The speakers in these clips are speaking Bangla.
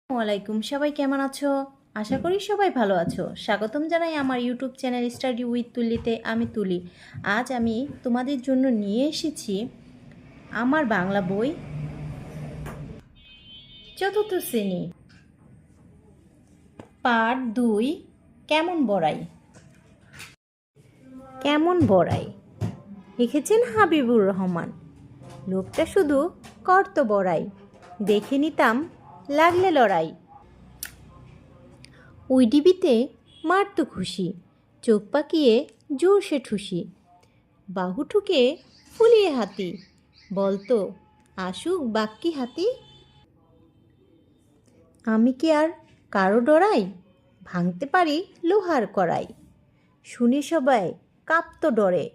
ওয়ালাইকুম, সবাই কেমন আছো? আশা করি সবাই ভালো আছো। স্বাগতম জানাই আমার ইউটিউব চ্যানেল স্টাডি উইথ তুলিতে। আমি তুলি। আজ আমি তোমাদের জন্য নিয়ে এসেছি আমার বাংলা বই, চতুর্থ শ্রেণী, পার্ট 2, কেমন বড়াই। কেমন বড়াই লিখেছেন হাবিবুর রহমান। লোকটা শুধু করতো বড়াই, দেখে নিতাম লাগলে লড়াই। ওই ডিবিতে মারতো খুশি, চোখ পাকিয়ে জোরসে ঠুসি, বাহু ঠুকে ফুলিয়ে হাতি, বলতো আসুক বাক্কি হাতি। আমি কি আর কারো ডরাই, ভাঙতে পারি লোহার কড়াই। শুনে সবাই কাঁপতো ডরে,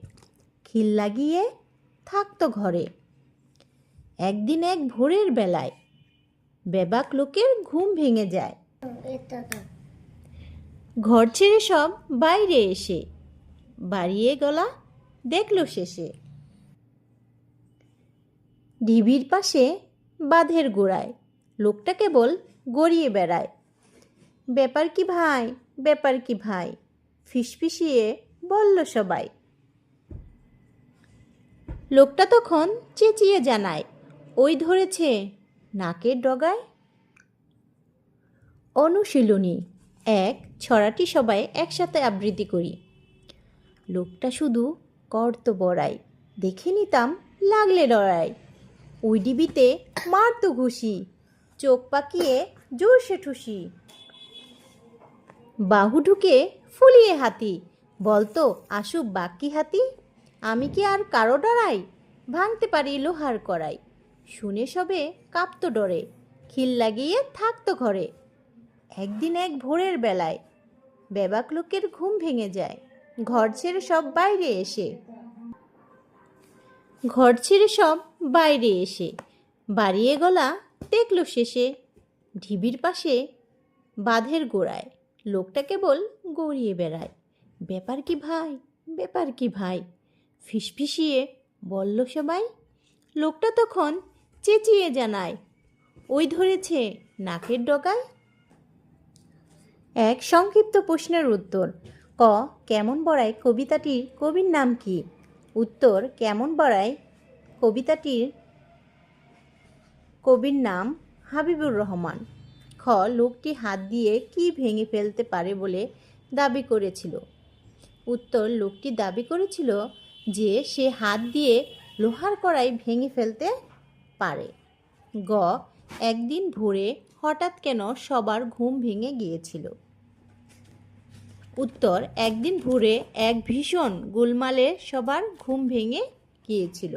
খিল লাগিয়ে থাকতো ঘরে। একদিন এক ভোরের বেলায় বেবাক লোকের ঘুম ভেঙে যায়। ঘর ছেড়ে সব বাইরে এসে বাড়িয়ে গলা দেখলো শেষে। ঢিবির পাশে বাঁধের গোড়ায় লোকটা কেবল গড়িয়ে বেড়ায়। ব্যাপার কি ভাই, ব্যাপার কি ভাই, ফিসফিসিয়ে বলল সবাই। লোকটা তখন চেঁচিয়ে জানায়, ওই ধরেছে নাকের ডগায়। অনুশীলনী 1, ছড়াটি সবাই একসাথে আবৃত্তি করি। লোকটা শুধু করতো বড়াই, দেখে নিতাম লাগলে লড়াই। ওই ডিবিতে মারতো ঘুষি, চোখ পাকিয়ে জোরসে ঠুসি, বাহু ঢুকে ফুলিয়ে হাতি, বলতো আসুক বাক্কি হাতি। আমি কি আর কারো ডরাই, ভাঙতে পারি লোহার কড়াই। শুনে সবে কাঁপতো ডরে, খিল লাগিয়ে থাকতো ঘরে। একদিন এক ভোরের বেলায় বেবাক লোকের ঘুম ভেঙে যায়। ঘর ছেড়ে সব বাইরে এসে ঘর ছেড়ে সব বাইরে এসে বাড়িয়ে গলা দেখলো শেষে। ঢিবির পাশে বাঁধের গোড়ায় লোকটা কেবল গড়িয়ে বেড়ায়। ব্যাপার কি ভাই, ব্যাপার কি ভাই, ফিসফিসিয়ে বলল সবাই। লোকটা তখন চেঁচিয়ে জানায়, ওই ধরেছে নাকের ডগায়। এক সংক্ষিপ্ত প্রশ্নের উত্তর। ক, কেমন বড়াই কবিতাটির কবির নাম কি? উত্তর, কেমন বড়াই কবিতাটির কবির নাম হাবিবুর রহমান। খ, লোকটি হাত দিয়ে কি ভেঙে ফেলতে পারে বলে দাবি করেছিল? উত্তর, লোকটি দাবি করেছিল যে সে হাত দিয়ে লোহার কড়াই ভেঙে ফেলতে পারে। গ, একদিন ভোরে হঠাৎ কেন সবার ঘুম ভেঙে গিয়েছিল? উত্তর, একদিন ভোরে এক ভীষণ গোলমালে সবার ঘুম ভেঙে গিয়েছিল।